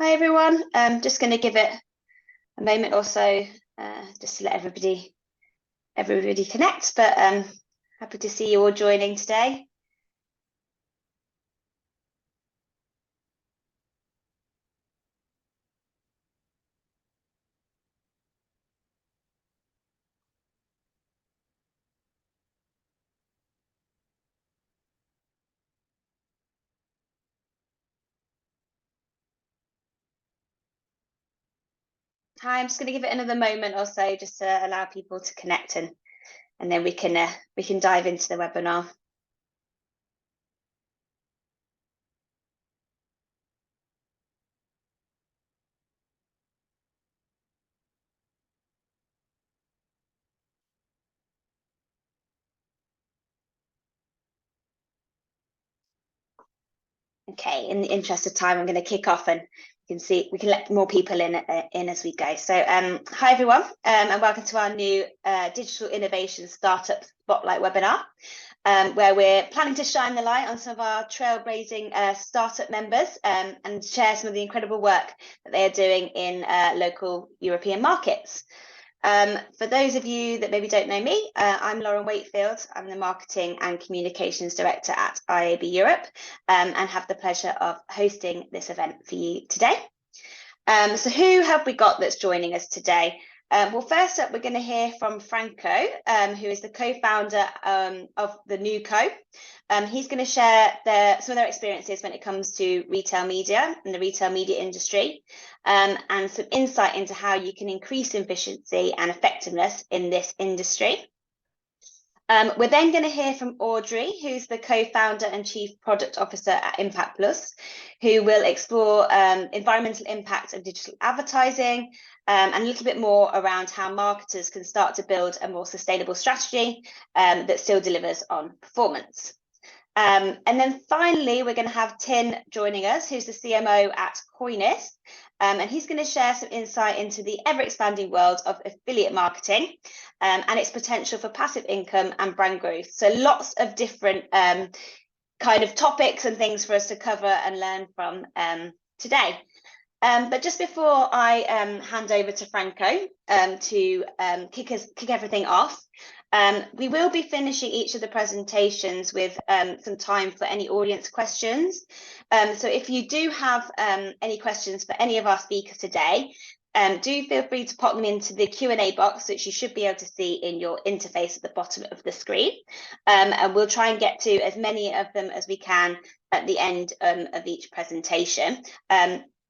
Hi everyone. Just going to give it a moment or so just to let everybody connect. But happy to see you all joining today. Hi, I'm just going to give it another moment or so just to allow people to connect, and then we can dive into the webinar. Okay, in the interest of time, I'm going to kick off, and we can let more people in as we go. So hi everyone, and welcome to our new Digital Innovation Startup Spotlight webinar, where we're planning to shine the light on some of our trailblazing startup members and share some of the incredible work that they are doing in local European markets. For those of you that maybe don't know me, I'm Lauren Wakefield. I'm the Marketing and Communications Director at IAB Europe, and have the pleasure of hosting this event for you today. So who have we got that's joining us today? Well, first up, we're going to hear from Franco, who is the co-founder of the new co. He's going to share some of their experiences when it comes to retail media and the retail media industry, and some insight into how you can increase efficiency and effectiveness in this industry. We're then going to hear from Audrey, who's the co-founder and chief product officer at Impact Plus, who will explore environmental impact of digital advertising, and a little bit more around how marketers can start to build a more sustainable strategy that still delivers on performance. And then finally, we're going to have Tin joining us, who's the CMO at Coinis, and he's going to share some insight into the ever-expanding world of affiliate marketing and its potential for passive income and brand growth. So lots of different kind of topics and things for us to cover and learn from today. But just before I hand over to Franco to kick everything off, we will be finishing each of the presentations with some time for any audience questions. So if you do have any questions for any of our speakers today, do feel free to pop them into the Q&A box, which you should be able to see in your interface at the bottom of the screen. And we'll try and get to as many of them as we can at the end of each presentation.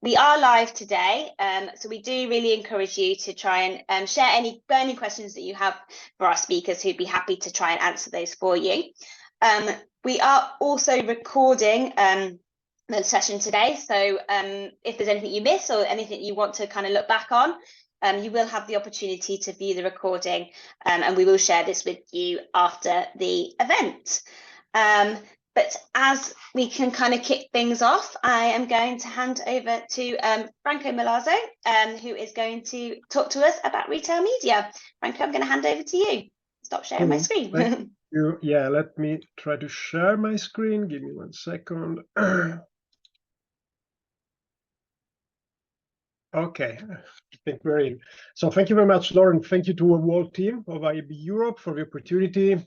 We are live today, so we do really encourage you to try and share any burning questions that you have for our speakers, who'd be happy to try and answer those for you. We are also recording the session today, so if there's anything you miss or anything you want to kind of look back on, you will have the opportunity to view the recording, and we will share this with you after the event. But as we can kind of kick things off, I am going to hand over to Franco Milazzo, who is going to talk to us about retail media. Franco, I'm going to hand over to you. Stop sharing my screen. Thank you. Yeah, let me try to share my screen. Give me 1 second. Okay, I think we're in. So thank you very much, Lauren. Thank you to our whole team of IAB Europe for the opportunity.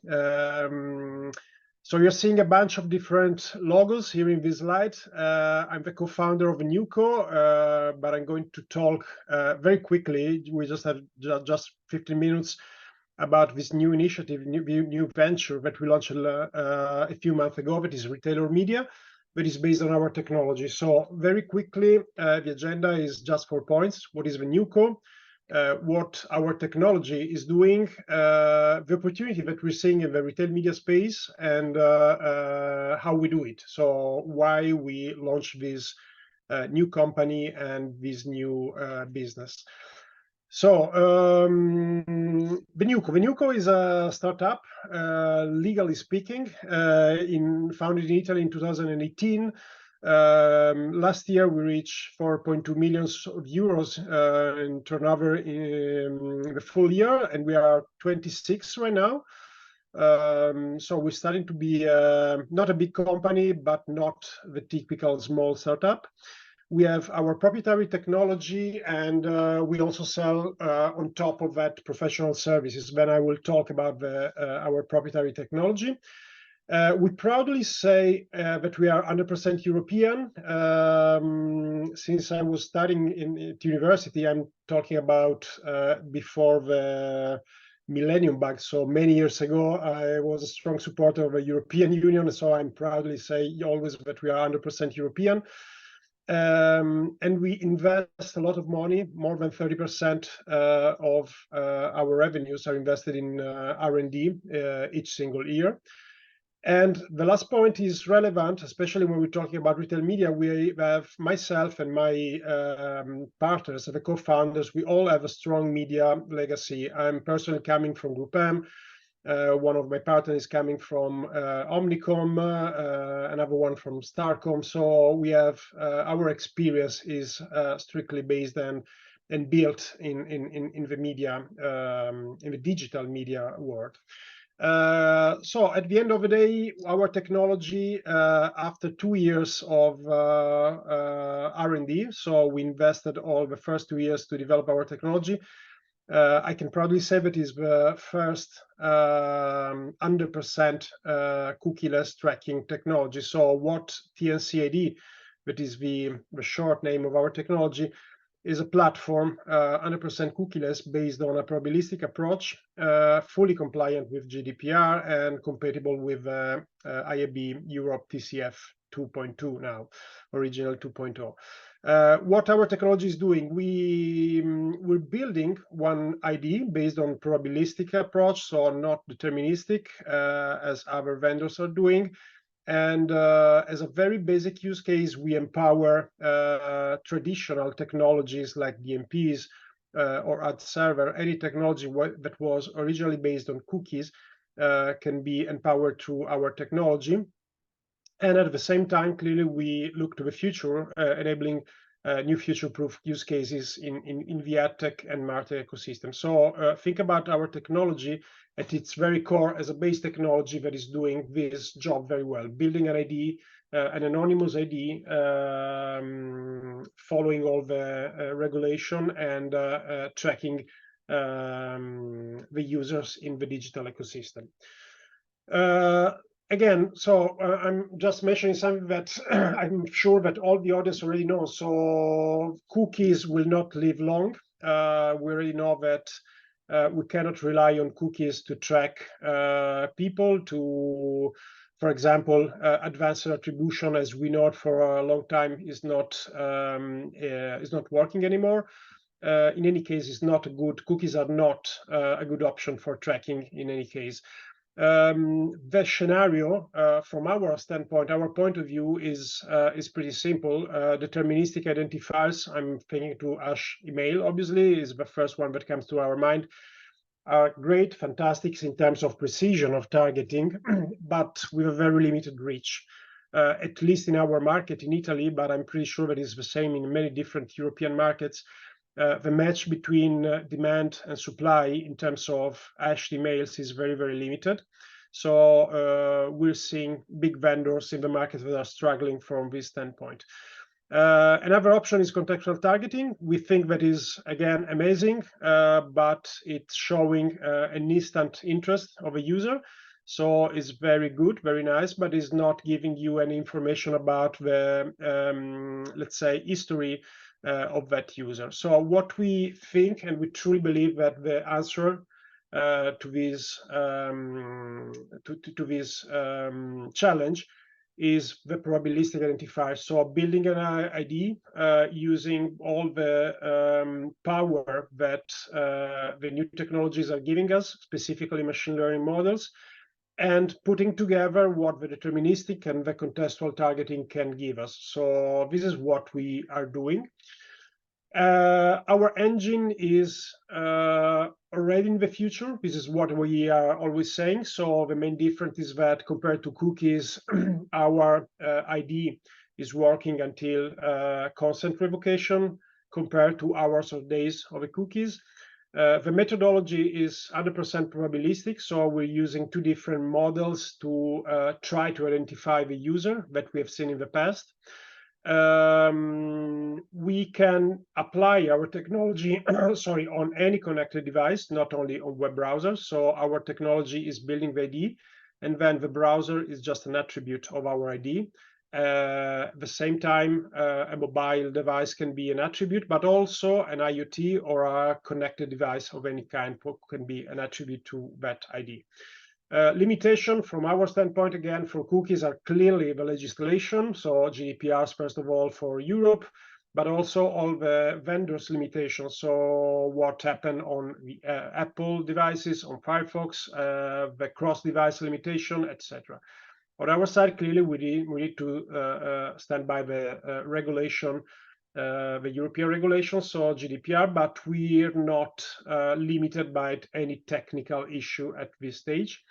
So you're seeing a bunch of different logos here in this slide. I'm the co-founder of Newco, but I'm going to talk very quickly. We just have just 15 minutes about this new initiative, new venture that we launched a few months ago, that is retailer media, that is based on our technology. So very quickly, the agenda is just 4 points. What is the Newco? What our technology is doing, the opportunity that we're seeing in the retail media space, and how we do it. So why we launched this new company and this new business. So the Newco is a startup, legally speaking, founded in Italy in 2018. Last year we reached 4.2 million euros in turnover in the full year, and we are 26 right now. So we're starting to be not a big company, but not the typical small startup. We have our proprietary technology, and we also sell on top of that professional services. Then I will talk about our proprietary technology. We proudly say that we are 100% European. Since I was studying at university, I'm talking about before the millennium bug, so many years ago. I was a strong supporter of the European Union, so I'm proudly say always that we are 100% European. And we invest a lot of money. More than 30% of our revenues are invested in R&D each single year. And the last point is relevant, especially when we're talking about retail media. We have, myself and my partners, the co-founders, we all have a strong media legacy. I'm personally coming from Group M. One of my partners is coming from Omnicom, another one from Starcom. So we have our experience is strictly based and built in the media, in the digital media world. So at the end of the day, our technology, after 2 years of R&D, so we invested all the first 2 years to develop our technology. I can proudly say that is the first 100% cookieless tracking technology. So what TNCAD, that is the short name of our technology, is a platform 100% cookieless based on a probabilistic approach, fully compliant with GDPR and compatible with IAB Europe TCF 2.2 now, original 2.0. What our technology is doing, we're building one ID based on probabilistic approach, so not deterministic as other vendors are doing. And as a very basic use case, we empower traditional technologies like DMPs or ad server. Any technology that was originally based on cookies can be empowered through our technology. And at the same time, clearly, we look to the future, enabling new future-proof use cases in the ad tech and MarTech ecosystem. So think about our technology at its very core as a base technology that is doing this job very well, building an ID, an anonymous ID, following all the regulation and tracking the users in the digital ecosystem. Again, so I'm just mentioning something that I'm sure that all the audience already knows. So cookies will not live long. We already know that we cannot rely on cookies to track people, to, for example, advanced attribution, as we know it for a long time, is not working anymore. In any case, it's not a good, cookies are not a good option for tracking in any case. The scenario, from our standpoint, our point of view is pretty simple. Deterministic identifiers, I'm thinking to Ash email, obviously, is the first one that comes to our mind, are great, fantastic in terms of precision of targeting, but with a very limited reach, at least in our market in Italy, but I'm pretty sure that it's the same in many different European markets. The match between demand and supply in terms of hashed emails is very, very limited. So we're seeing big vendors in the market that are struggling from this standpoint. Another option is contextual targeting. We think that is, again, amazing, but it's showing an instant interest of a user. So it's very good, very nice, but it's not giving you any information about the, let's say, history of that user. So what we think, and we truly believe that the answer to this challenge is the probabilistic identifier. So building an ID using all the power that the new technologies are giving us, specifically machine learning models, and putting together what the deterministic and the contextual targeting can give us. So this is what we are doing. Our engine is already in the future. This is what we are always saying. So the main difference is that compared to cookies, our ID is working until consent revocation compared to hours or days of the cookies. The methodology is 100% probabilistic, so we're using two different models to try to identify the user that we have seen in the past. we can apply our technology sorry, on any connected device, not only on web browsers. So our technology is building the ID, and then the browser is just an attribute of our ID. At the same time, a mobile device can be an attribute, but also an IoT or a connected device of any kind can be an attribute to that ID. Limitation from our standpoint, again, for cookies are clearly the legislation. So GDPR, first of all, for Europe, but also all the vendors' limitations. So what happened on the Apple devices, on Firefox, the cross-device limitation, etc. On our side, clearly, we need to stand by the regulation, the European regulation, so GDPR, but we're not limited by any technical issue at this stage.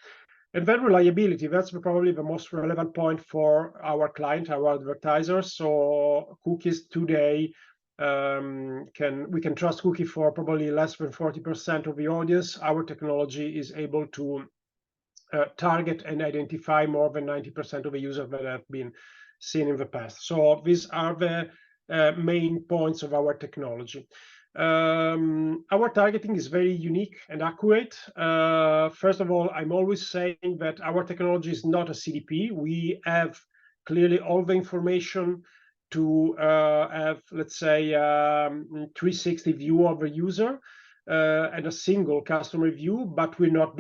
And then reliability, that's probably the most relevant point for our client, our advertisers. So cookies today, we can trust cookie for probably less than 40% of the audience. Our technology is able to target and identify more than 90% of the users that have been seen in the past. So these are the main points of our technology. Our targeting is very unique and accurate. First of all, I'm always saying that our technology is not a CDP. We have clearly all the information to have, let's say, 360 view of the user and a single customer view, but we're not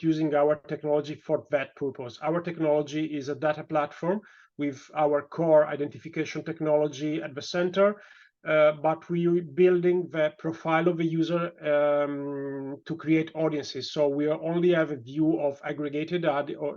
using our technology for that purpose. Our technology is a data platform with our core identification technology at the center, but we're building the profile of the user to create audiences. So we only have a view of aggregated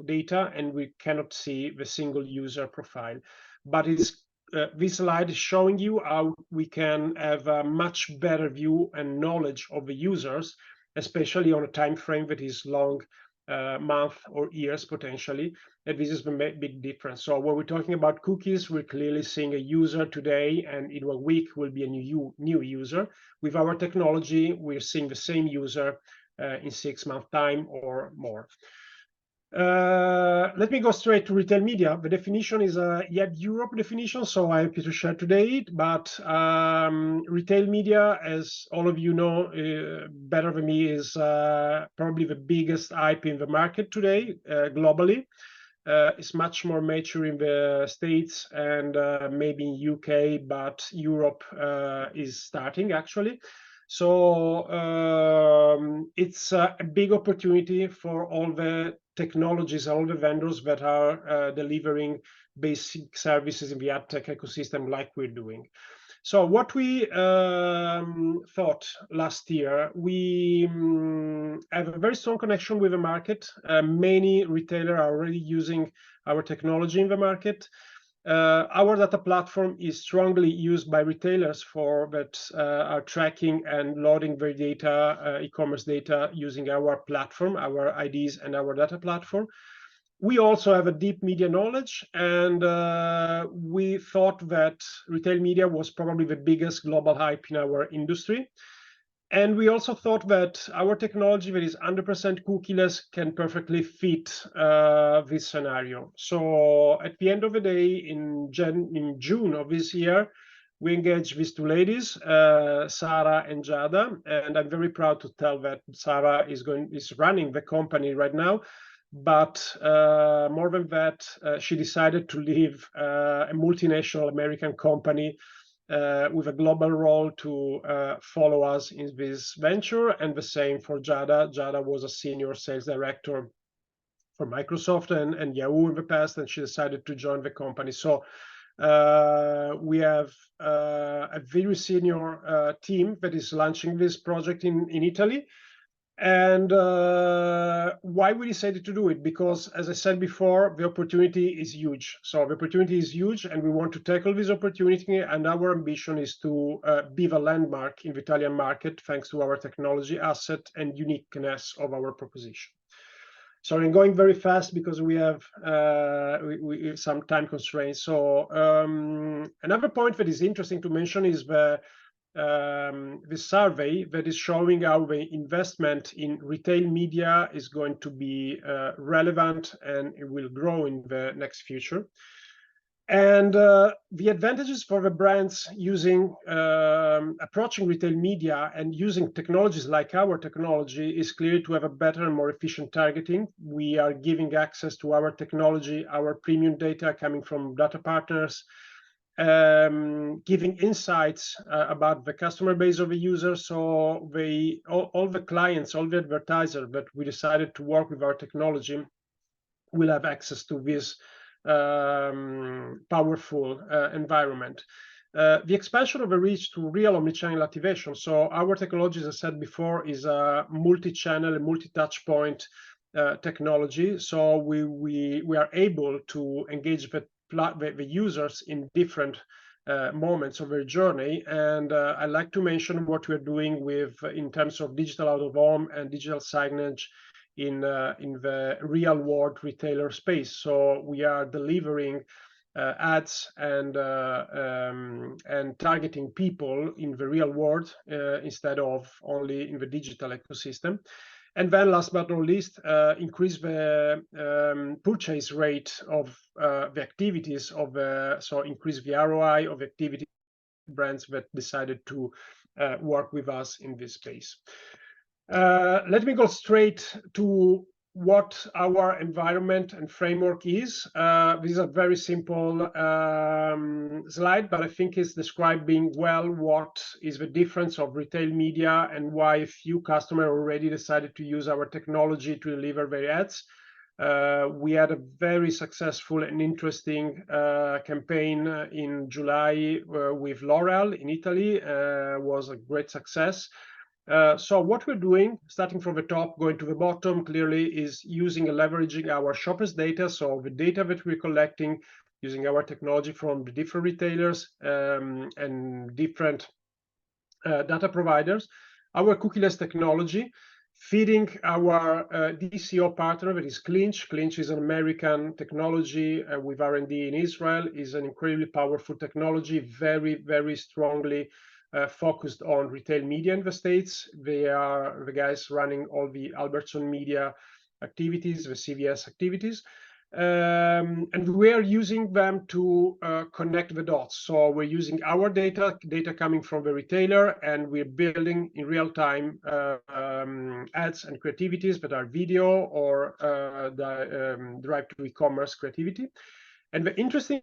data, and we cannot see the single user profile. But this slide is showing you how we can have a much better view and knowledge of the users, especially on a time frame that is long, month or years potentially. And this is the big difference. So when we're talking about cookies, we're clearly seeing a user today, and in a week will be a new user. With our technology, we're seeing the same user in 6 months' time or more. Let me go straight to retail media. The definition is a IAB Europe definition, so I'm happy to share today. But retail media, as all of you know better than me, is probably the biggest IP in the market today globally. It's much more mature in the States and maybe in UK, but Europe is starting actually. So it's a big opportunity for all the technologies, all the vendors that are delivering basic services in the ad tech ecosystem like we're doing. So what we thought last year, we have a very strong connection with the market. Many retailers are already using our technology in the market. Our data platform is strongly used by retailers that are tracking and loading their data, e-commerce data, using our platform, our IDs and our data platform. We also have a deep media knowledge, and we thought that retail media was probably the biggest global hype in our industry. And we also thought that our technology that is 100% cookieless can perfectly fit this scenario. So at the end of the day, in June of this year, we engaged these two ladies, Sarah and Giada, and I'm very proud to tell that Sarah is running the company right now. But more than that, she decided to leave a multinational American company with a global role to follow us in this venture, and the same for Giada. Giada was a senior sales director for Microsoft and Yahoo in the past, and she decided to join the company. So we have a very senior team that is launching this project in Italy. And why we decided to do it? Because, as I said before, the opportunity is huge. So the opportunity is huge, and we want to tackle this opportunity. And our ambition is to be the landmark in the Italian market, thanks to our technology asset and uniqueness of our proposition. So I'm going very fast because we have some time constraints. So another point that is interesting to mention is the survey that is showing how the investment in retail media is going to be relevant, and it will grow in the next future. And the advantages for the brands using approaching retail media and using technologies like our technology is clearly to have a better and more efficient targeting. We are giving access to our technology, our premium data coming from data partners, giving insights about the customer base of the user. So all the clients, all the advertisers that we decided to work with our technology will have access to this powerful environment. The expansion of the reach to real omnichannel activation. So our technology, as I said before, is a multi-channel, multi-touch point technology. So we are able to engage the users in different moments of their journey. And I'd like to mention what we're doing in terms of digital out of home and digital signage in the real world retailer space. So we are delivering ads and targeting people in the real world instead of only in the digital ecosystem. And then last but not least, increase the purchase rate of the activities of so increase the ROI of activity brands that decided to work with us in this space. Let me go straight to what our environment and framework is. This is a very simple slide, but I think it's describing well what is the difference of retail media and why few customers already decided to use our technology to deliver their ads. We had a very successful and interesting campaign in July with L'Oreal in Italy. Was a great success. So what we're doing, starting from the top, going to the bottom, clearly is using and leveraging our shoppers' data. So the data that we're collecting using our technology from the different retailers and different data providers, our cookieless technology, feeding our DCO partner, that is Clinch. Clinch is an American technology with R&D in Israel, is an incredibly powerful technology, very, very strongly focused on retail media in the States. They are the guys running all the Albertson media activities, the CVS activities. And we are using them to connect the dots. So we're using our data coming from the retailer, and we're building in real time ads and creativities that are video or derived to e-commerce creativity. And the interesting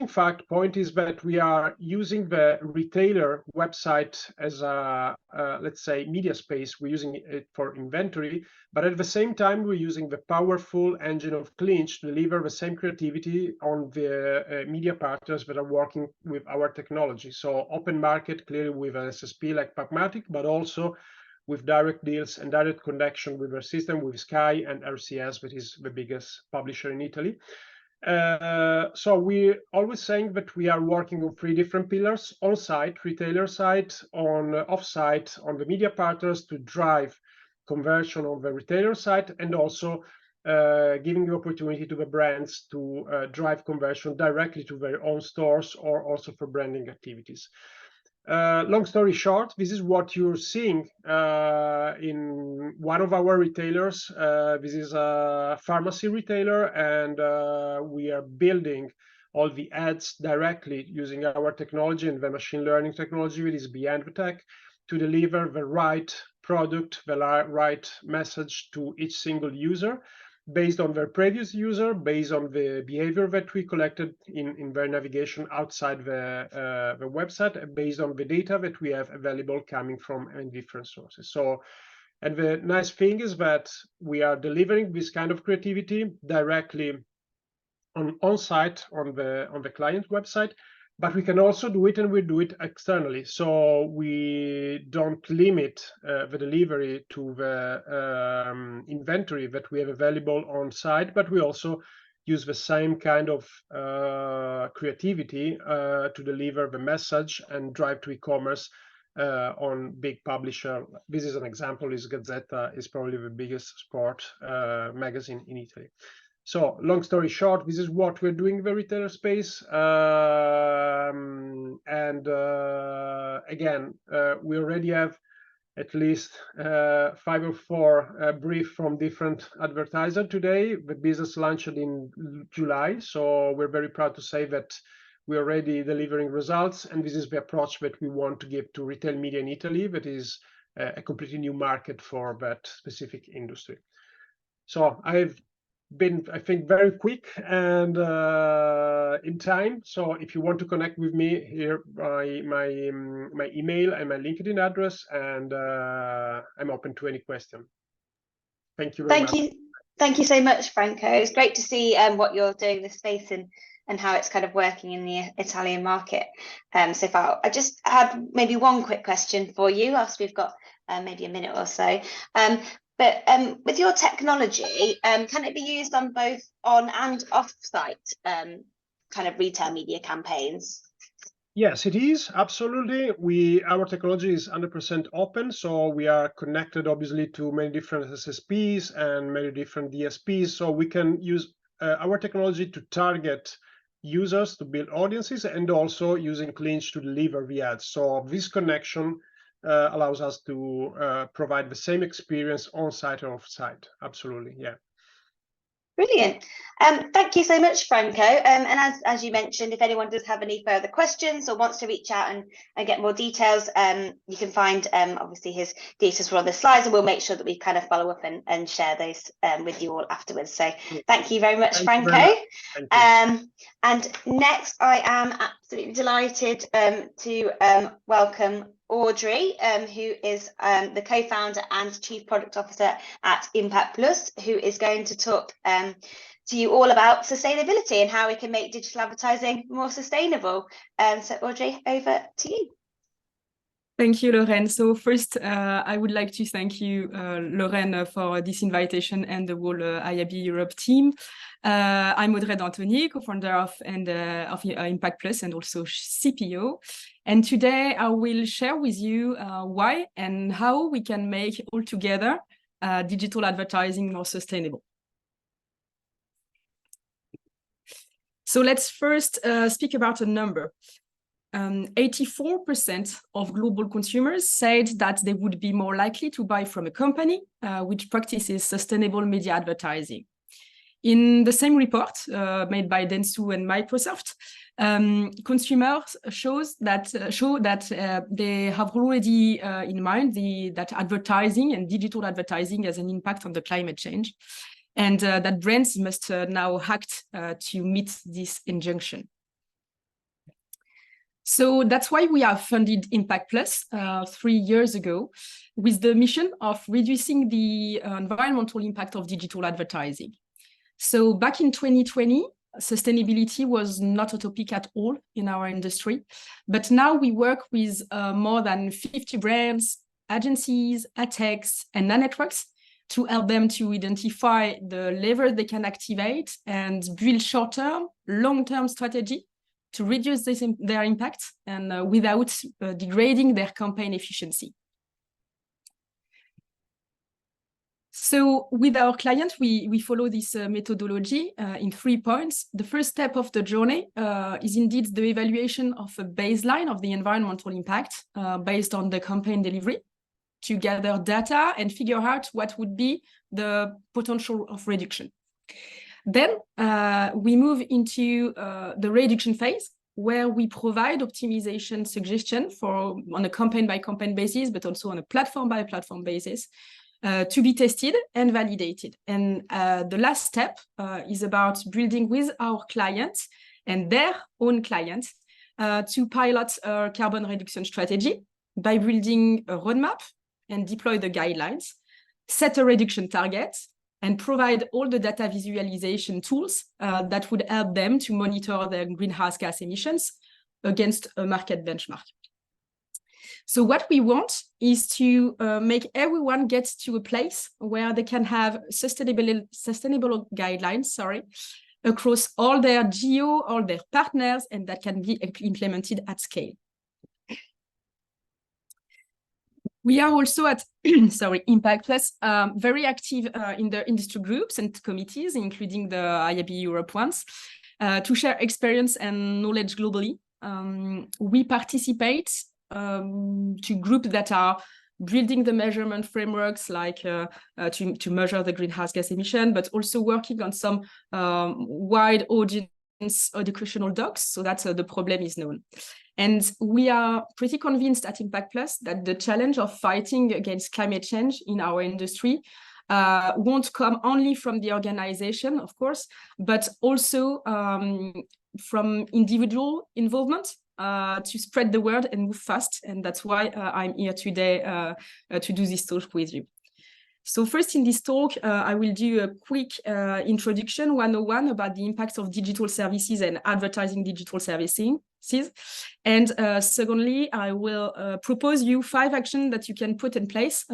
point is that we are using the retailer website as a, let's say, media space. We're using it for inventory, but at the same time, we're using the powerful engine of Clinch to deliver the same creativity on the media partners that are working with our technology. So open market, clearly with an SSP like Pragmatic, but also with direct deals and direct connection with our system, with Sky and RCS, that is the biggest publisher in Italy. So we're always saying that we are working on 3 different pillars: on-site, retailer site, on off-site, on the media partners to drive conversion on the retailer site, and also giving the opportunity to the brands to drive conversion directly to their own stores or also for branding activities. Long story short, this is what you're seeing in one of our retailers. This is a pharmacy retailer, and we are building all the ads directly using our technology and the machine learning technology that is behind the tech to deliver the right product, the right message to each single user, based on their previous user, based on the behavior that we collected in their navigation outside the website, and based on the data that we have available coming from different sources. So, and the nice thing is that we are delivering this kind of creativity directly on-site on the client website, but we can also do it, and we do it externally. So we don't limit the delivery to the inventory that we have available on site, but we also use the same kind of creativity to deliver the message and drive to e-commerce on big publisher. This is an example, is Gazzetta, is probably the biggest sport magazine in Italy. So long story short, this is what we're doing in the retailer space. Again, we already have at least 5 or 4 briefs from different advertisers today. The business launched in July, so we're very proud to say that we're already delivering results, and this is the approach that we want to give to retail media in Italy. That is a completely new market for that specific industry. So I've been, I think, very quick and in time. So if you want to connect with me, here my email and my LinkedIn address, and I'm open to any question. Thank you very much. Thank you so much, Franco. It's great to see what you're doing in this space and how it's kind of working in the Italian market so far. I just had maybe one quick question for you, after we've got maybe a minute or so. But with your technology, can it be used on both on and off-site kind of retail media campaigns? Yes, it is, absolutely. Our technology is 100% open, so we are connected obviously to many different SSPs and many different DSPs, so we can use our technology to target users, to build audiences, and also using Clinch to deliver the ads. So this connection allows us to provide the same experience on-site or off-site. Absolutely, yeah. Brilliant. Thank you so much, Franco. And as you mentioned, if anyone does have any further questions or wants to reach out and get more details, you can find obviously his details were on the slides, and we'll make sure that we kind of follow up and share those with you all afterwards. So thank you very much, Franco. And next, I am absolutely delighted to welcome Audrey, who is the co-founder and chief product officer at Impact Plus, who is going to talk to you all about sustainability and how we can make digital advertising more sustainable. So Audrey, over to you. Thank you, Lorraine. So first, I would like to thank you, Lorraine, for this invitation and the whole IAB Europe team. I'm Audrey Danthony, co-founder of Impact Plus and also CPO. And today I will share with you why and how we can make all together digital advertising more sustainable. So let's first speak about a number. 84% of global consumers said that they would be more likely to buy from a company which practices sustainable media advertising. In the same report made by Dentsu and Microsoft, consumers show that they have already in mind that advertising and digital advertising has an impact on the climate change, and that brands must now act to meet this injunction. So that's why we have funded Impact Plus 3 years ago with the mission of reducing the environmental impact of digital advertising. So back in 2020, sustainability was not a topic at all in our industry, but now we work with more than 50 brands, agencies, ad techs, and ad networks to help them to identify the levers they can activate and build short-term, long-term strategy to reduce their impact and without degrading their campaign efficiency. So with our client, we follow this methodology in 3 points. The first step of the journey is indeed the evaluation of a baseline of the environmental impact based on the campaign delivery, to gather data and figure out what would be the potential of reduction. Then we move into the reduction phase, where we provide optimization suggestion on a campaign-by-campaign basis, but also on a platform-by-platform basis, to be tested and validated. And the last step is about building with our clients and their own clients to pilot a carbon reduction strategy by building a roadmap and deploy the guidelines, set a reduction target, and provide all the data visualization tools that would help them to monitor their greenhouse gas emissions against a market benchmark. So what we want is to make everyone get to a place where they can have sustainable guidelines, across all their geo, all their partners, and that can be implemented at scale. We are also at Impact Plus, very active in the industry groups and committees, including the IAB Europe ones, to share experience and knowledge globally. We participate to groups that are building the measurement frameworks, like to measure the greenhouse gas emission, but also working on some wide audience educational docs so that the problem is known. And we are pretty convinced at Impact Plus that the challenge of fighting against climate change in our industry won't come only from the organization, of course, but also from individual involvement to spread the word and move fast. And that's why I'm here today to do this talk with you. So first in this talk, I will do a quick introduction 101 about the impact of digital services and advertising digital services. And secondly, I will propose you 5 actions that you can put in place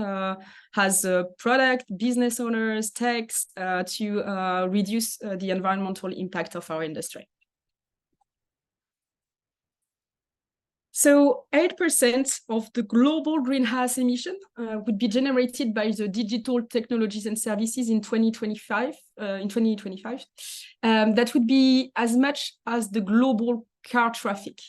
as product, business owners, techs to reduce the environmental impact of our industry. So 8% of the global greenhouse emission would be generated by the digital technologies and services in 2025. That would be as much as the global car traffic.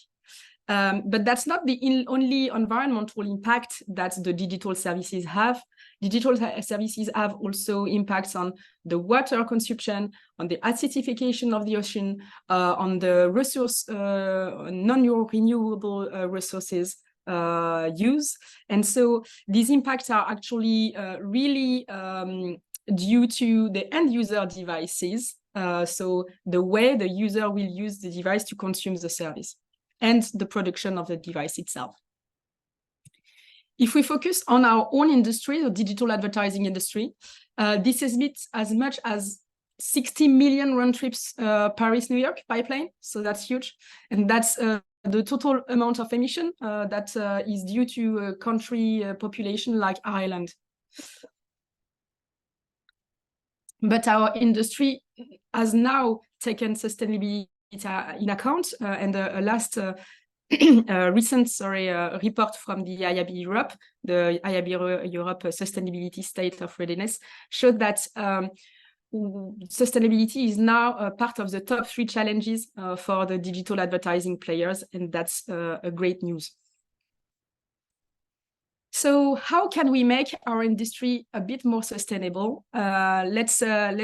But that's not the only environmental impact that the digital services have. Digital services have also impacts on the water consumption, on the acidification of the ocean, on the resource, non-renewable resources use. And so these impacts are actually really due to the end user devices. So the way the user will use the device to consume the service and the production of the device itself. If we focus on our own industry, the digital advertising industry, this emits as much as 60 million round trips Paris-New York by plane. So that's huge. And that's the total amount of emission that is due to a country population like Ireland. But our industry has now taken sustainability in account, and a last recent report from the IAB Europe, the IAB Europe Sustainability State of Readiness, showed that sustainability is now part of the top 3 challenges for the digital advertising players, and that's a great news. So how can we make our industry a bit more sustainable? Let's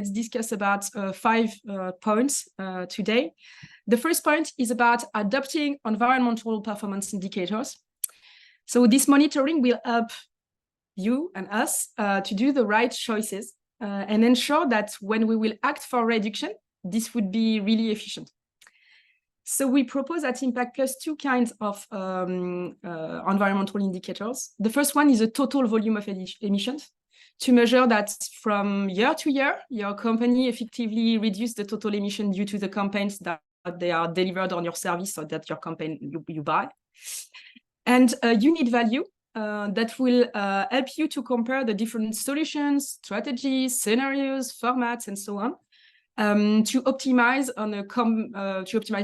discuss about 5 points today. The first point is about adopting environmental performance indicators. So this monitoring will help you and us to do the right choices and ensure that when we will act for reduction, this would be really efficient. So we propose at Impact Plus 2 kinds of environmental indicators. The first one is a total volume of emissions, to measure that from year to year, your company effectively reduced the total emission due to the campaigns that they are delivered on your service or that your campaign you buy. And a unit value that will help you to compare the different solutions, strategies, scenarios, formats, and so on. To optimize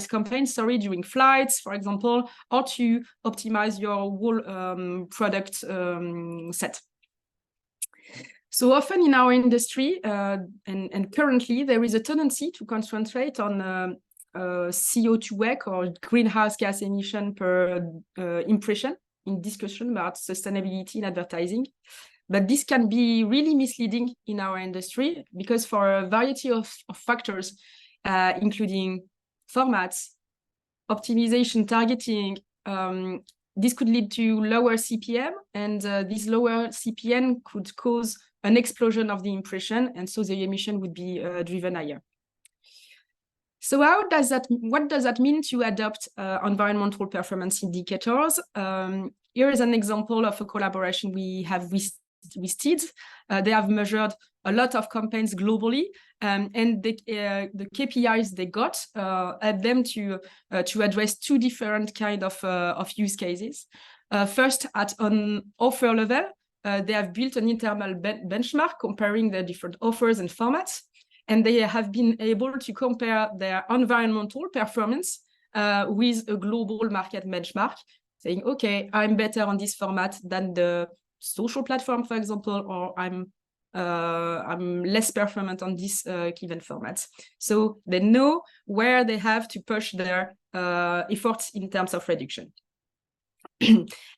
campaigns, during flights, for example, or to optimize your whole product set. So often in our industry, and currently, there is a tendency to concentrate on CO2 WEC, or greenhouse gas emission per impression, in discussion about sustainability in advertising. But this can be really misleading in our industry because for a variety of factors, including formats, optimization, targeting, this could lead to lower CPM, and this lower CPM could cause an explosion of the impression, and so the emission would be driven higher. So what does that mean to adopt environmental performance indicators? Here is an example of a collaboration we have with TIDS. They have measured a lot of campaigns globally, and the KPIs they got helped them to address 2 different kind of use cases. First, at an offer level, they have built an internal benchmark comparing the different offers and formats, and they have been able to compare their environmental performance with a global market benchmark, saying, okay, I'm better on this format than the social platform, for example, or I'm less performant on this given format. So they know where they have to push their efforts in terms of reduction.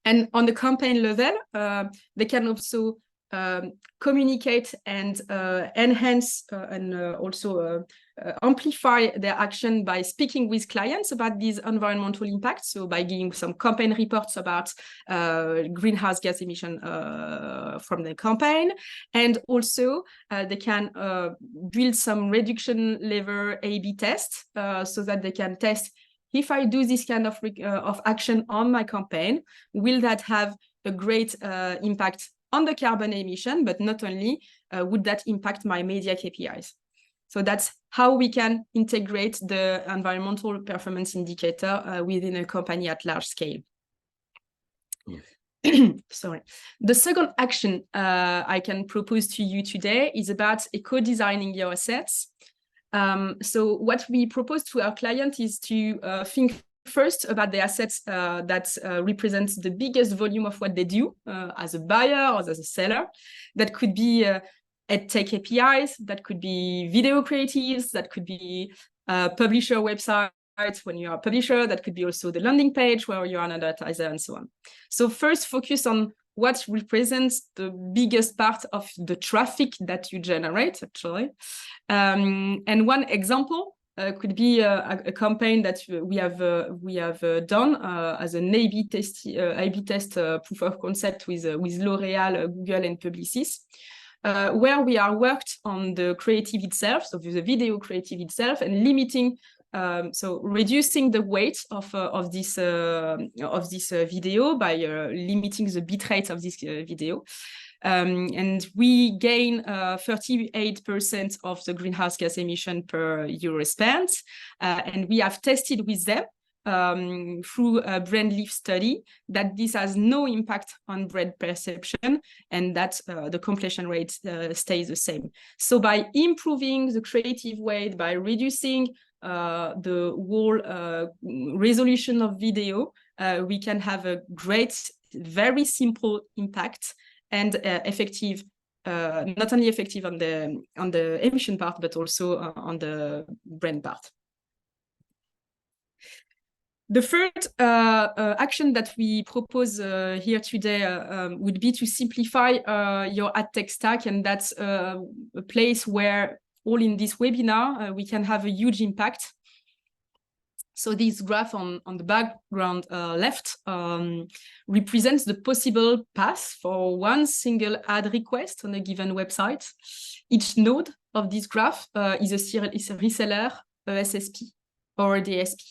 And on the campaign level, they can also communicate and enhance and also amplify their action by speaking with clients about these environmental impacts. So by giving some campaign reports about greenhouse gas emission from the campaign. And also they can build some reduction level A/B tests so that they can test, if I do this kind of action on my campaign, will that have a great impact on the carbon emission, but not only would that impact my media KPIs. So that's how we can integrate the environmental performance indicator within a company at large scale. Sorry. The second action I can propose to you today is about eco-designing your assets. So what we propose to our client is to think first about the assets that represent the biggest volume of what they do as a buyer or as a seller. That could be EdTech APIs, that could be video creatives, that could be publisher websites when you are a publisher, that could be also the landing page where you are an advertiser and so on. So first focus on what represents the biggest part of the traffic that you generate, actually. And one example could be a campaign that we have done as an A/B test proof of concept with L'Oréal, Google, and Publicis, where we are worked on the creative itself, so the video creative itself, and limiting, so reducing the weight of this video by limiting the bitrate of this video. And we gain 38% of the greenhouse gas emission per euro spent. And we have tested with them through a brand lift study that this has no impact on brand perception and that the completion rate stays the same. So by improving the creative weight, by reducing the whole resolution of video, we can have a great, very simple impact and effective, not only effective on the emission part, but also on the brand part. The third action that we propose here today would be to simplify your ad tech stack, and that's a place where all in this webinar we can have a huge impact. So this graph on the background left represents the possible path for one single ad request on a given website. Each node of this graph is a reseller, a SSP, or a DSP.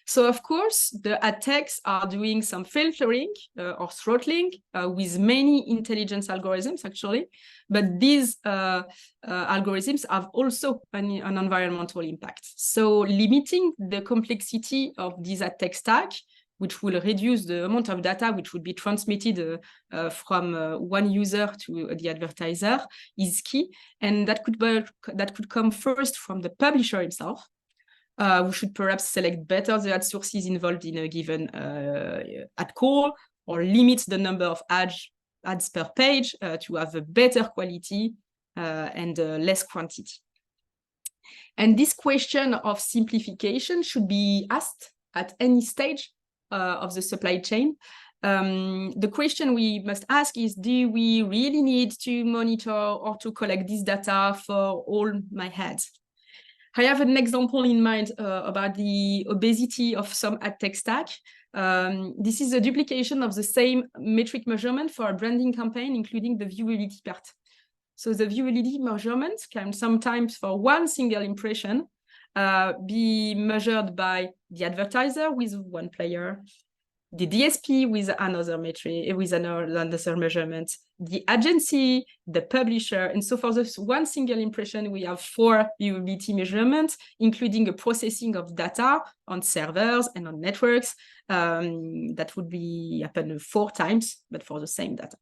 So of course, the ad techs are doing some filtering or throttling with many intelligence algorithms, actually. But these algorithms have also an environmental impact. So limiting the complexity of this ad tech stack, which will reduce the amount of data which would be transmitted from one user to the advertiser, is key. And that could come first from the publisher himself. We should perhaps select better the ad sources involved in a given ad call, or limit the number of ads per page to have a better quality and less quantity. And this question of simplification should be asked at any stage of the supply chain. The question we must ask is, do we really need to monitor or to collect this data for all my ads? I have an example in mind about the obesity of some ad tech stack. This is a duplication of the same metric measurement for a branding campaign, including the viewability part. So the viewability measurement can sometimes, for one single impression, be measured by the advertiser with one player, the DSP with another metric, with another measurement, the agency, the publisher. And so for this one single impression, we have 4 viewability measurements, including a processing of data on servers and on networks. That would be happen 4 times, but for the same data.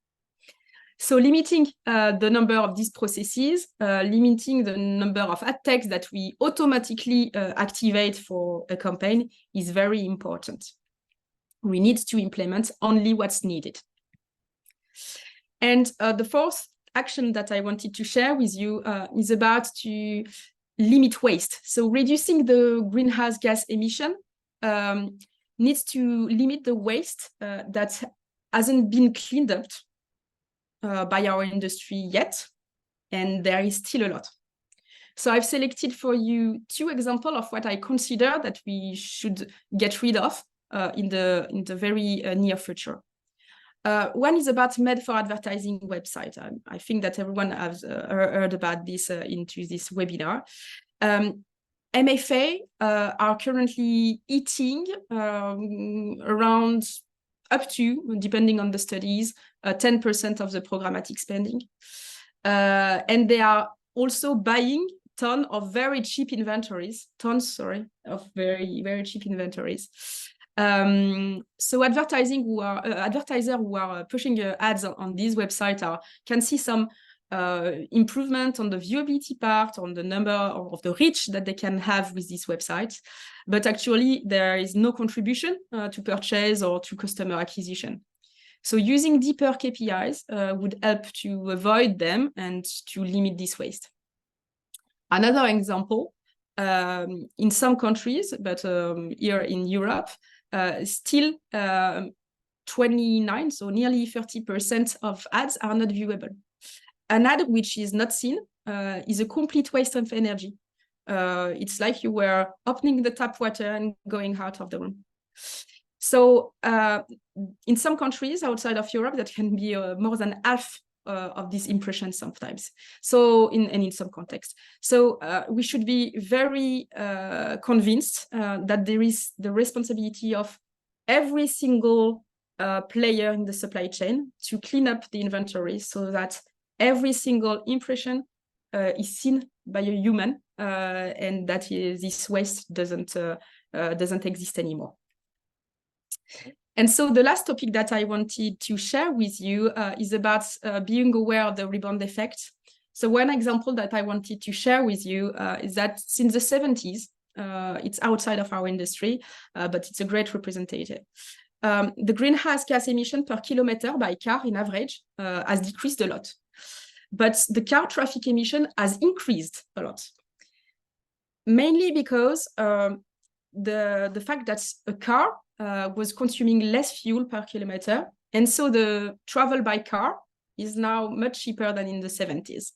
So limiting the number of these processes, limiting the number of ad techs that we automatically activate for a campaign is very important. We need to implement only what's needed. And the fourth action that I wanted to share with you is about to limit waste. So reducing the greenhouse gas emission needs to limit the waste that hasn't been cleaned up by our industry yet, and there is still a lot. So I've selected for you 2 examples of what I consider that we should get rid of in the very near future. One is about made for advertising website. I think that everyone has heard about this into this webinar. MFA are currently eating around up to, depending on the studies, 10% of the programmatic spending. And they are also buying tons of very cheap inventories, of very, very cheap inventories. So advertisers who are pushing ads on these websites can see some improvement on the viewability part, on the number of the reach that they can have with these websites. But actually, there is no contribution to purchase or to customer acquisition. So using deeper KPIs would help to avoid them and to limit this waste. Another example, in some countries, but here in Europe, still 29, so nearly 30% of ads are not viewable. An ad which is not seen is a complete waste of energy. It's like you were opening the tap water and going out of the room. So in some countries outside of Europe, that can be more than half of these impressions sometimes. So in some context. So we should be very convinced that there is the responsibility of every single player in the supply chain to clean up the inventory so that every single impression is seen by a human and that this waste doesn't exist anymore. And so the last topic that I wanted to share with you is about being aware of the rebound effect. So one example that I wanted to share with you is that since the 70s, it's outside of our industry, but it's a great representative. The greenhouse gas emission per kilometer by car in average has decreased a lot. But the car traffic emission has increased a lot. Mainly because the fact that a car was consuming less fuel per kilometer. And so the travel by car is now much cheaper than in the 70s.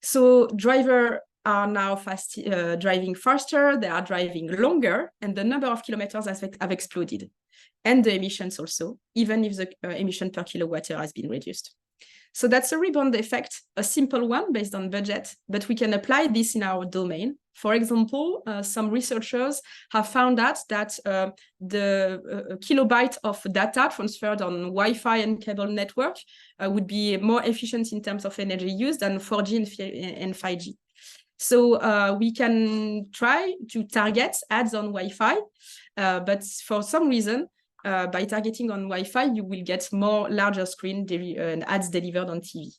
So drivers are now driving faster, they are driving longer, and the number of kilometers have exploded. And the emissions also, even if the emission per kilowatt hour has been reduced. So that's a rebound effect, a simple one based on budget, but we can apply this in our domain. For example, some researchers have found out that the kilobyte of data transferred on Wi-Fi and cable network would be more efficient in terms of energy use than 4G and 5G. So we can try to target ads on Wi-Fi, but for some reason, by targeting on Wi-Fi, you will get more larger screen and ads delivered on TV.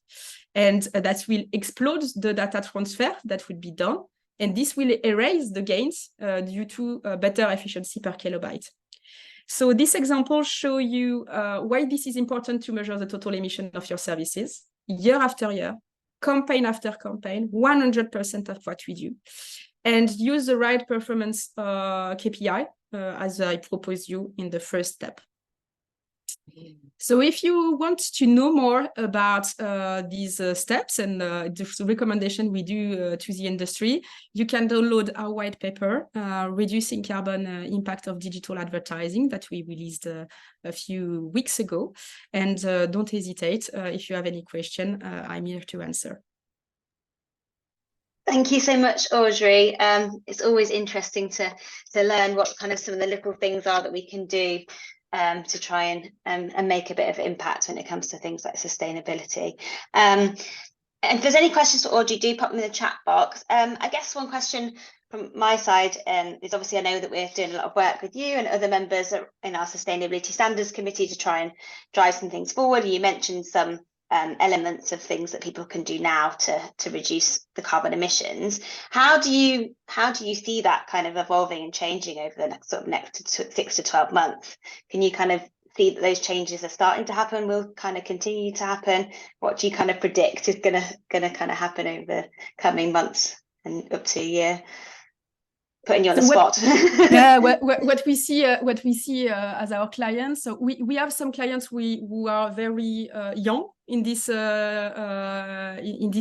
And that will explode the data transfer that would be done. And this will erase the gains due to better efficiency per kilobyte. So this example shows you why this is important to measure the total emission of your services year after year, campaign after campaign, 100% of what we do, and use the right performance KPI as I propose you in the first step. So if you want to know more about these steps and the recommendation we do to the industry, you can download our white paper, Reducing Carbon Impact of Digital Advertising, that we released a few weeks ago. And don't hesitate, if you have any question, I'm here to answer. Thank you so much, Audrey. It's always interesting to learn what kind of some of the little things are that we can do to try and make a bit of impact when it comes to things like sustainability. And if there's any questions for Audrey, do pop them in the chat box. I guess one question from my side is obviously I know that we're doing a lot of work with you and other members in our Sustainability Standards Committee to try and drive some things forward. You mentioned some elements of things that people can do now to reduce the carbon emissions. How do you see that kind of evolving and changing over the next 6 to 12 months? Can you kind of see that those changes are starting to happen, will kind of continue to happen? What do you kind of predict is gonna kind of happen over the coming months and up to a year? putting you on the spot. Yeah, what we see as our clients. So we have some clients who are very young in this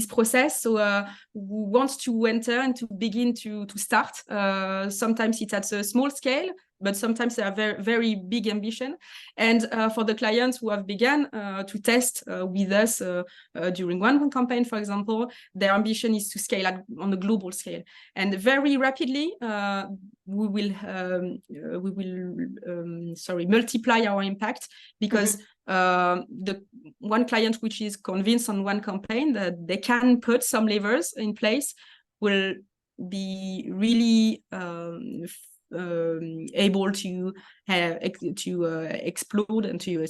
process. So who wants to enter and to begin to start. Sometimes it's at a small scale, but sometimes they are very, very big ambition. And for the clients who have begun to test with us during one campaign, for example, their ambition is to scale on a global scale. And very rapidly, we will multiply our impact, because the one client which is convinced on one campaign that they can put some levers in place will be really able to explode and to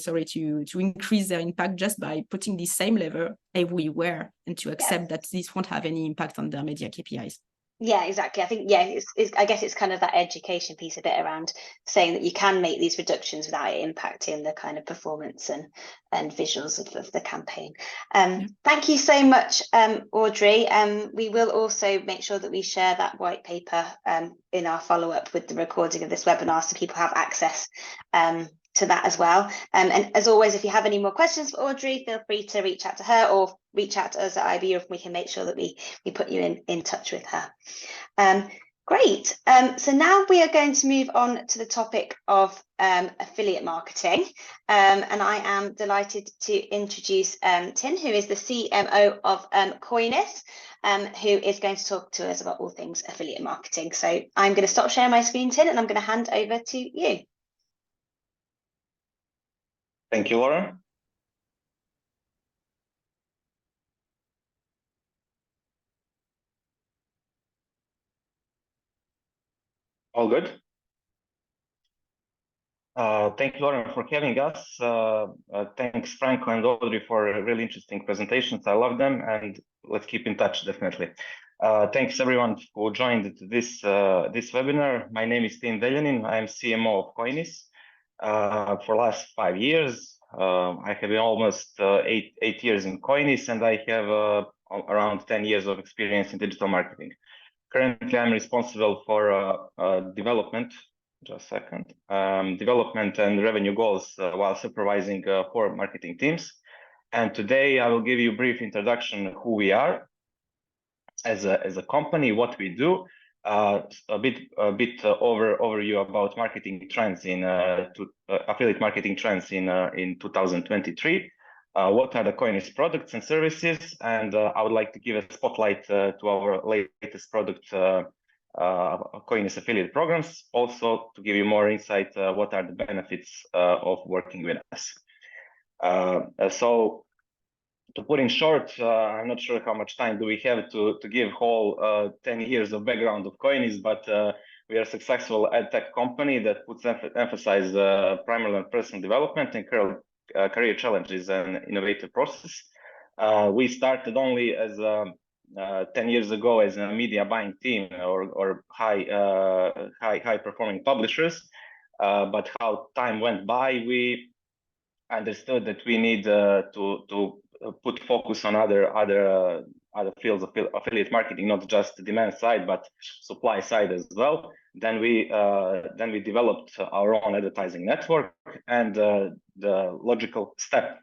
increase their impact just by putting the same lever everywhere, and to accept that this won't have any impact on their media KPIs. Yeah, exactly. I think, I guess it's kind of that education piece a bit around saying that you can make these reductions without it impacting the kind of performance and visuals of the campaign. Thank you so much, Audrey. We will also make sure that we share that white paper in our follow-up with the recording of this webinar, so people have access to that as well. And as always, if you have any more questions for Audrey, feel free to reach out to her or reach out to us at IAB, or we can make sure that we put you in touch with her. Great. So now we are going to move on to the topic of affiliate marketing. And I am delighted to introduce Tin, who is the CMO of Coinis, who is going to talk to us about all things affiliate marketing. So I'm going to stop sharing my screen, Tin, and I'm going to hand over to you. Thank you, Laura. All good? Thank you, Laura, for having us. Thanks, Franco and Audrey, for really interesting presentations. I love them, and let's keep in touch, definitely. Thanks, everyone, who joined this webinar. My name is Deljanin. I am CMO of Coinis for the last 5 years. I have been almost 8 years in Coinis, and I have around 10 years of experience in digital marketing. Currently, I'm responsible for development, just a second, development and revenue goals while supervising 4 marketing teams. And today I will give you a brief introduction who we are as a company, what we do, a bit overview about marketing trends in affiliate marketing trends in 2023. What are the Coinis products and services? And I would like to give a spotlight to our latest product, Coinis affiliate programs, also to give you more insight what are the benefits of working with us. So to put in short, I'm not sure how much time do we have to give whole 10 years of background of Coinis, but we are a successful ad tech company that puts emphasize primarily on personal development and career challenges and innovative process. We started only as 10 years ago as a media buying team or high performing publishers, but how time went by, we understood that we need to put focus on other fields of affiliate marketing, not just the demand side but supply side as well. Then we developed our own advertising network, and the logical step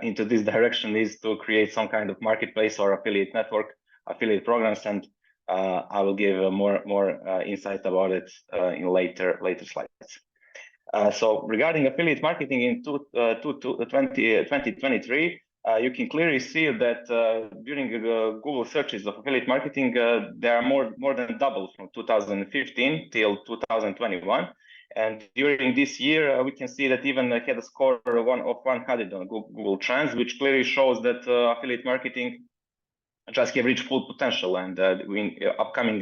into this direction is to create some kind of marketplace or affiliate network, affiliate programs, and I will give more insight about it in later slides. So regarding affiliate marketing in 2023, you can clearly see that during Google searches of affiliate marketing, there are more than double from 2015 till 2021. And during this year, we can see that even had a score of 100 on Google Trends, which clearly shows that affiliate marketing just have reached full potential, and in upcoming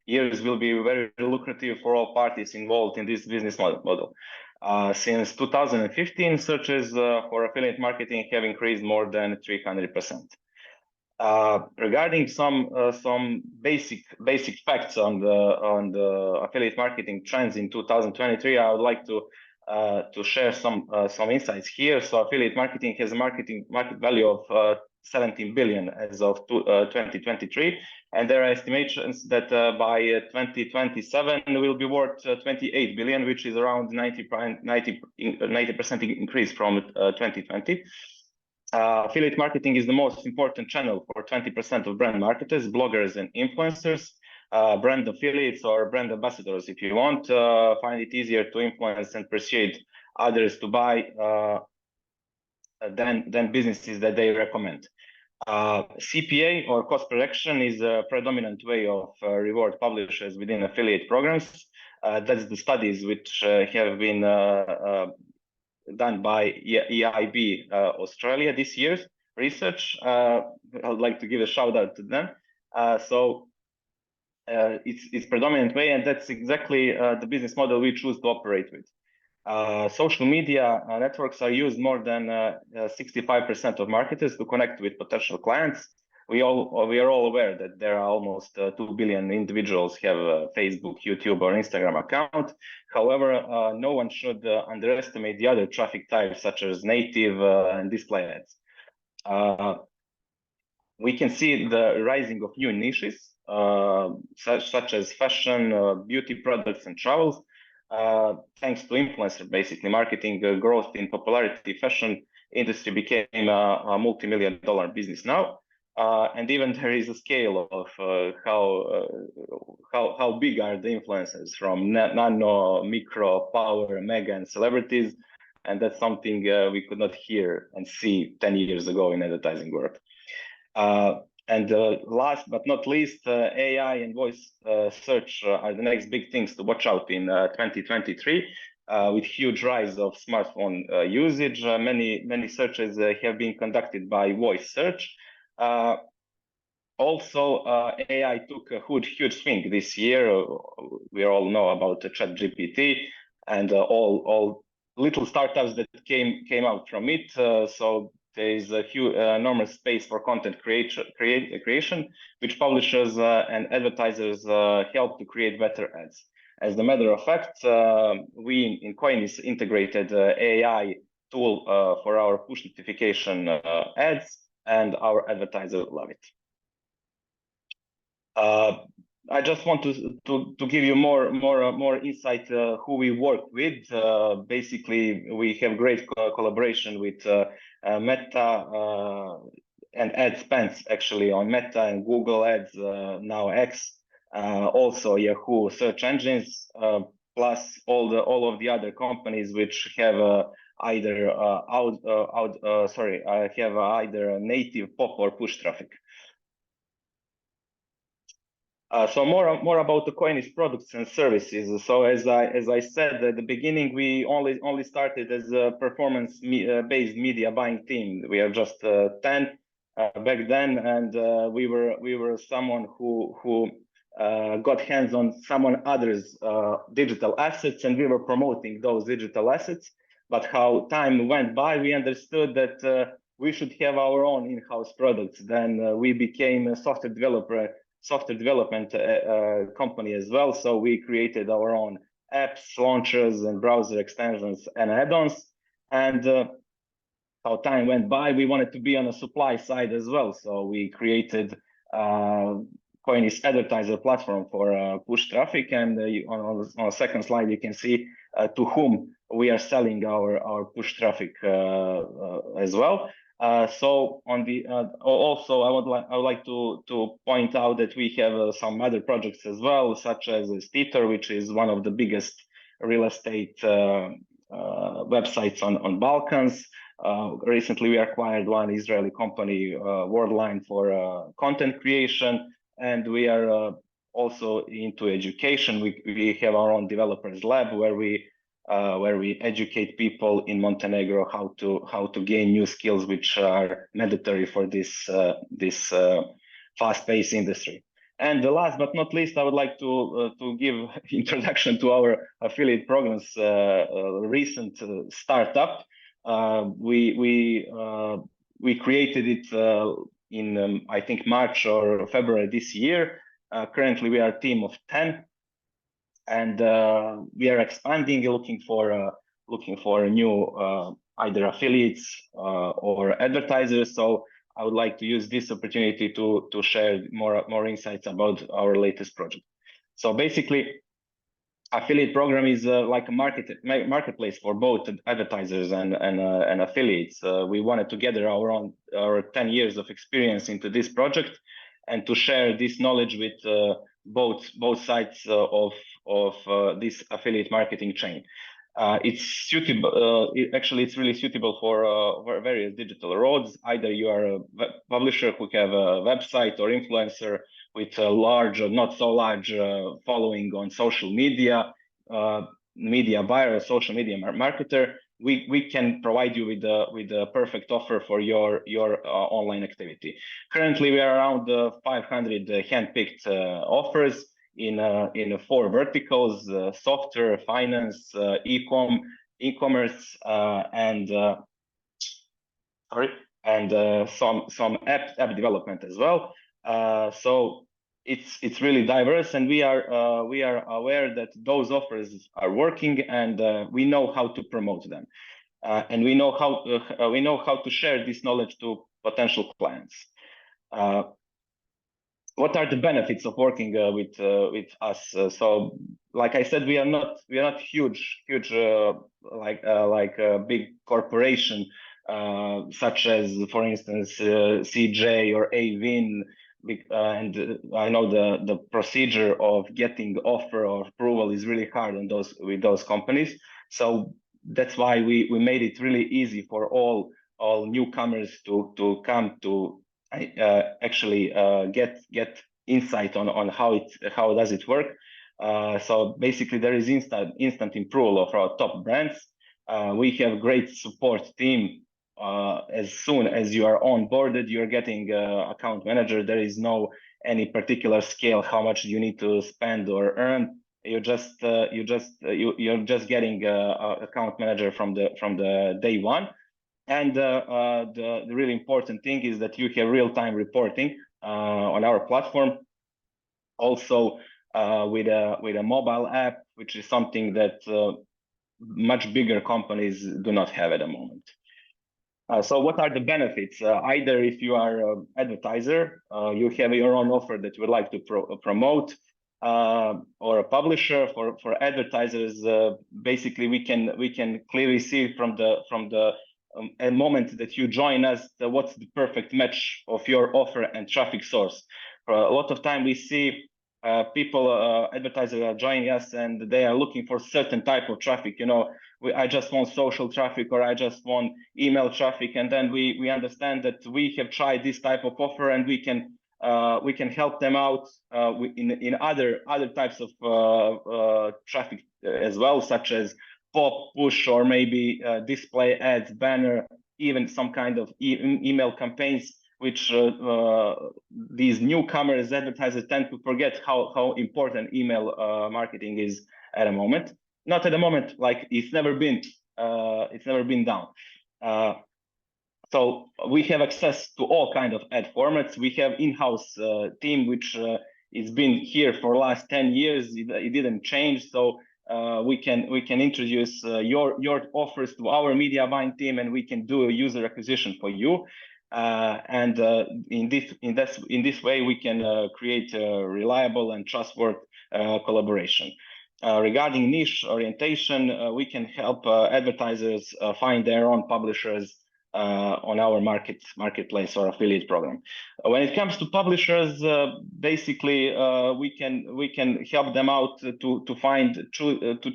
years will be very lucrative for all parties involved in this business model. Since 2015, searches for affiliate marketing have increased more than 300%. Regarding some basic facts on the affiliate marketing trends in 2023, I would like to share some insights here. So affiliate marketing has a market value of 17 billion as of 2023, and there are estimations that by 2027 will be worth 28 billion, which is around 90% increase from 2020. Affiliate marketing is the most important channel for 20% of brand marketers, bloggers, and influencers. Brand affiliates or brand ambassadors, if you want, find it easier to influence and persuade others to buy than businesses that they recommend. CPA or cost per action is a predominant way of reward publishers within affiliate programs. That's the studies which have been done by IAB Australia this year's research. I would like to give a shout out to them. It's predominant way, and that's exactly the business model we choose to operate with. Social media networks are used more than 65% of marketers to connect with potential clients. We are all aware that there are almost 2 billion individuals have a Facebook, YouTube, or Instagram account. However, no one should underestimate the other traffic types such as native and display ads. We can see the rising of new niches such as fashion, beauty products, and travels. Thanks to influencer, basically marketing growth in popularity, fashion industry became a multi-million-dollar business now. And even there is a scale of how big are the influencers, from nano, micro, power, mega, and celebrities. And that's something we could not hear and see 10 years ago in advertising world. And last but not least, AI and voice search are the next big things to watch out in 2023. With huge rise of smartphone usage, many searches have been conducted by voice search. Also, AI took a huge swing this year. We all know about the ChatGPT and all little startups that came out from it. So there is a huge, enormous space for content creation, which publishers and advertisers help to create better ads. As a matter of fact, we in Coinis integrated AI tool for our push notification ads, and our advertisers love it. I just want to give you more insight who we work with. Basically, we have great collaboration with Meta and ad spends actually on Meta and Google Ads, now X, also Yahoo search engines, plus all of the other companies which have either either native pop or push traffic. So more about the Coinis products and services. So as I said at the beginning, we only started as a performance-based media buying team. We are just 10 back then, and we were someone who got hands on someone other's digital assets, and we were promoting those digital assets. But how time went by, we understood that we should have our own in-house products. Then we became a software development company as well. So we created our own apps, launchers, and browser extensions and add-ons. And how time went by, we wanted to be on a supply side as well. So we created Coinis advertiser platform for push traffic. And on the second slide, you can see to whom we are selling our push traffic as well. So on the also, I would like to point out that we have some other projects as well, such as Stitor, which is one of the biggest real estate websites on Balkans. Recently, we acquired one Israeli company, Worldline, for content creation, and we are also into education. We have our own developers lab where we educate people in Montenegro how to gain new skills which are mandatory for this fast-paced industry. And the last but not least, I would like to give introduction to our affiliate programs recent startup. We created it in I think March or February this year. Currently, we are a team of 10. And we are expanding, looking for new either affiliates or advertisers. So I would like to use this opportunity to share more insights about our latest project. So basically, affiliate program is like a marketplace for both advertisers and affiliates. We wanted to gather our 10 years of experience into this project and to share this knowledge with both sides of this affiliate marketing chain. It's suitable. Actually, it's really suitable for various digital roles. Either you are a publisher who have a website or influencer with a large or not so large following on social media, media buyer, social media marketer. We can provide you with a perfect offer for your online activity. Currently, we are around 500 handpicked offers in 4 verticals: software, finance, e-commerce, and some app development as well. So it's really diverse, and we are aware that those offers are working, and we know how to promote them, and we know how to share this knowledge to potential clients. What are the benefits of working with us? So, like I said, we are not huge like a big corporation such as, for instance, CJ or Avin. And I know the procedure of getting offer or approval is really hard on with those companies. So that's why we made it really easy for all newcomers to come to actually get insight on how does it work. So basically, there is instant approval of our top brands. We have great support team. As soon as you are onboarded, you're getting account manager. There is no any particular scale how much you need to spend or earn. You're just getting account manager from the day one. And the really important thing is that you have real-time reporting on our platform. Also with a mobile app, which is something that much bigger companies do not have at the moment. So what are the benefits? Either if you are an advertiser, you have your own offer that you would like to promote, or a publisher. For advertisers, basically we can clearly see from the a moment that you join us what's the perfect match of your offer and traffic source. For a lot of time we see advertisers are joining us and they are looking for certain type of traffic. You know, I just want social traffic, or I just want email traffic, and then we understand that we have tried this type of offer, and we can help them out in other types of traffic as well, such as pop, push, or maybe display ads, banner, even some kind of email campaigns, which these newcomers, advertisers, tend to forget how important email marketing is at the moment. Not at the moment, like it's never been down. So we have access to all kind of ad formats. We have in-house team which has been here for the last 10 years. It didn't change. So we can introduce your offers to our media buying team, and we can do a user acquisition for you. And in this way, we can create a reliable and trustworthy collaboration. Regarding niche orientation, we can help advertisers find their own publishers on our marketplace or affiliate program. When it comes to publishers, basically we can help them out to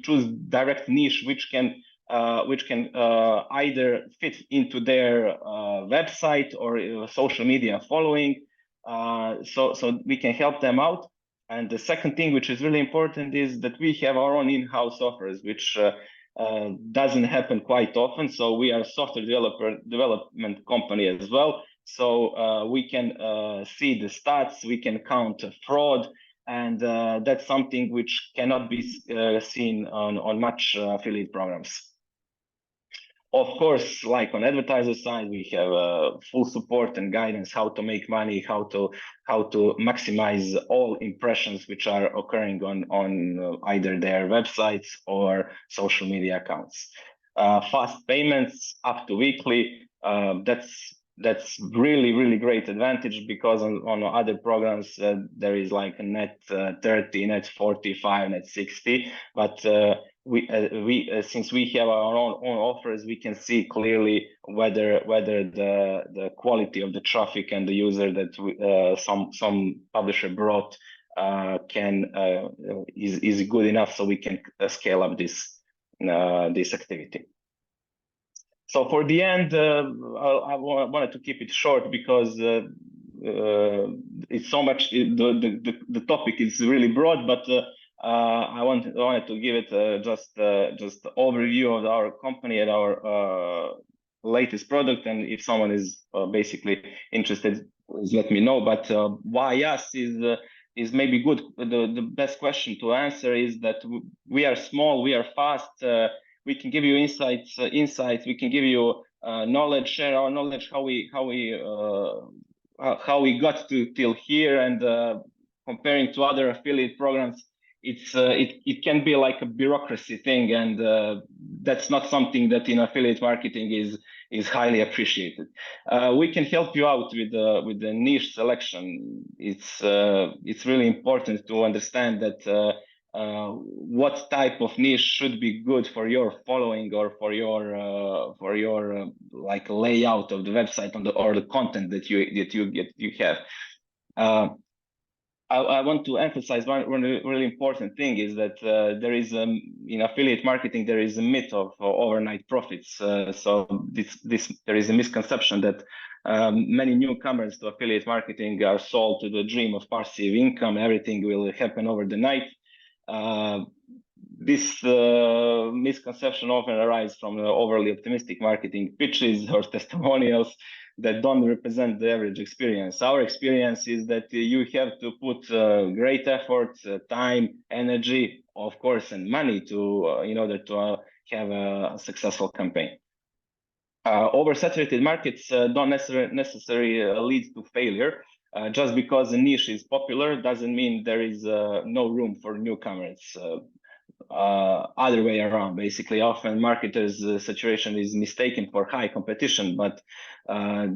choose direct niche which can either fit into their website or social media following. So we can help them out. And the second thing, which is really important, is that we have our own in-house offers, which doesn't happen quite often. So we are a software development company as well. So we can see the stats, we can count fraud, and that's something which cannot be seen on much affiliate programs. Of course, like on advertiser side, we have full support and guidance how to make money, how to maximize all impressions which are occurring on either their websites or social media accounts. Fast payments up to weekly. That's that's really great advantage, because on other programs there is like a net 30, net 45, net 60, but since we have our own offers, we can see clearly whether the quality of the traffic and the user that some publisher brought is good enough, so we can scale up this activity. So for the end, I wanted to keep it short, because it's so much. The topic is really broad, but I wanted to give it just overview of our company and our latest product. And if someone is basically interested, please let me know. But why us is maybe good. The best question to answer is that we are small, we are fast. We can give you insights. We can give you knowledge, share our knowledge, how we got till here, and comparing to other affiliate programs, it can be like a bureaucracy thing, and that's not something that in affiliate marketing is highly appreciated. We can help you out with the niche selection. It's really important to understand that. What type of niche should be good for your following, or for your like layout of the website or the content that you have. I want to emphasize one really important thing is that there is in affiliate marketing there is a myth of overnight profits. So there is a misconception that many newcomers to affiliate marketing are sold to the dream of passive income. Everything will happen over the night. This misconception often arises from overly optimistic marketing pitches or testimonials that don't represent the average experience. Our experience is that you have to put great effort, time, energy, of course, and money to in order to have a successful campaign. Oversaturated markets don't necessarily lead to failure. Just because a niche is popular doesn't mean there is no room for newcomers. Other way around, basically. Often marketers' saturation is mistaken for high competition, but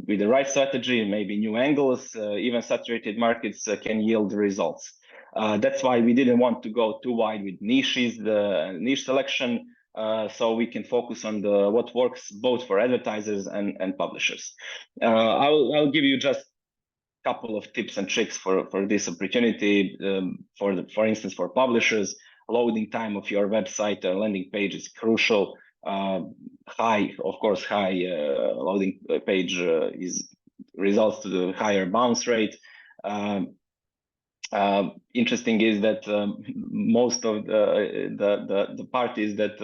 with the right strategy, maybe new angles, even saturated markets can yield results. That's why we didn't want to go too wide with niches, the niche selection, so we can focus on what works both for advertisers and publishers. I'll give you just couple of tips and tricks for this opportunity. For instance, for publishers, loading time of your website or landing page is crucial. High loading page results to the higher bounce rate. Interesting is that most of the parties that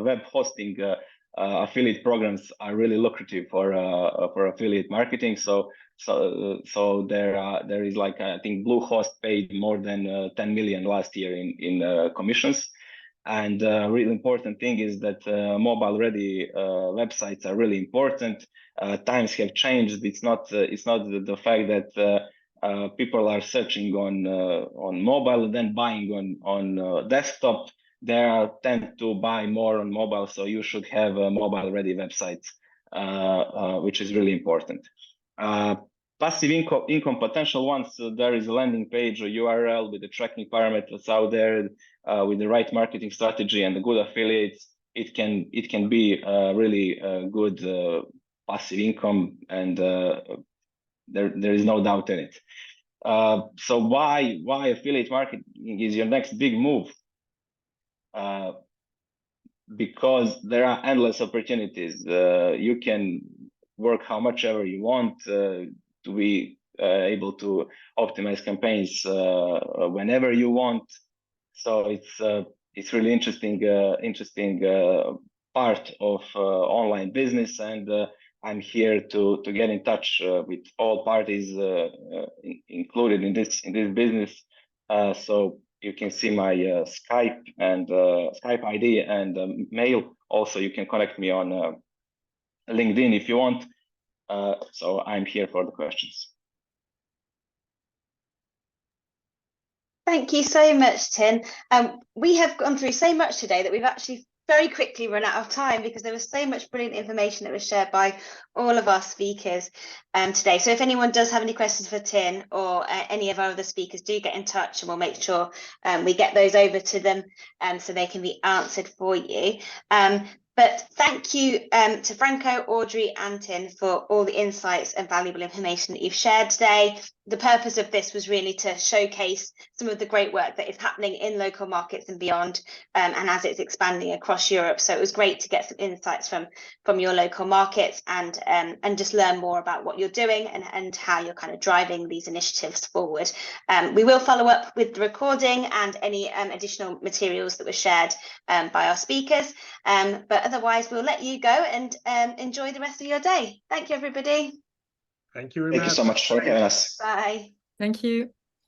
web hosting affiliate programs are really lucrative for affiliate marketing. So there is, like, I think Bluehost paid more than 10 million last year in commissions. And really important thing is that mobile ready websites are really important. Times have changed. It's not the fact that people are searching on mobile and then buying on desktop. They tend to buy more on mobile, so you should have a mobile ready website, which is really important. Passive income potential, once there is a landing page or URL with the tracking parameters out there, with the right marketing strategy and the good affiliates, it can be really good passive income, and there is no doubt in it. So why affiliate marketing is your next big move? Because there are endless opportunities. You can work how much ever you want to be able to optimize campaigns whenever you want. So it's really interesting part of online business, and I'm here to get in touch with all parties included in this business. So you can see my Skype ID and mail. Also, you can connect me on LinkedIn if you want. So I'm here for the questions. Thank you so much, Tim. We have gone through so much today that we've actually very quickly run out of time because there was so much brilliant information that was shared by all of our speakers today. So if anyone does have any questions for Tin or any of our other speakers, do get in touch and we'll make sure we get those over to them so they can be answered for you. But thank you to Franco, Audrey and Tin for all the insights and valuable information that you've shared today. The purpose of this was really to showcase some of the great work that is happening in local markets and beyond, and as it's expanding across Europe. So it was great to get some insights from your local markets and just learn more about what you're doing and how you're kind of driving these initiatives forward. We will follow up with the recording and any additional materials that were shared by our speakers. But otherwise, we'll let you go and enjoy the rest of your day. Thank you, everybody. Thank you very much. Thank you so much for having us. Bye. Thank you.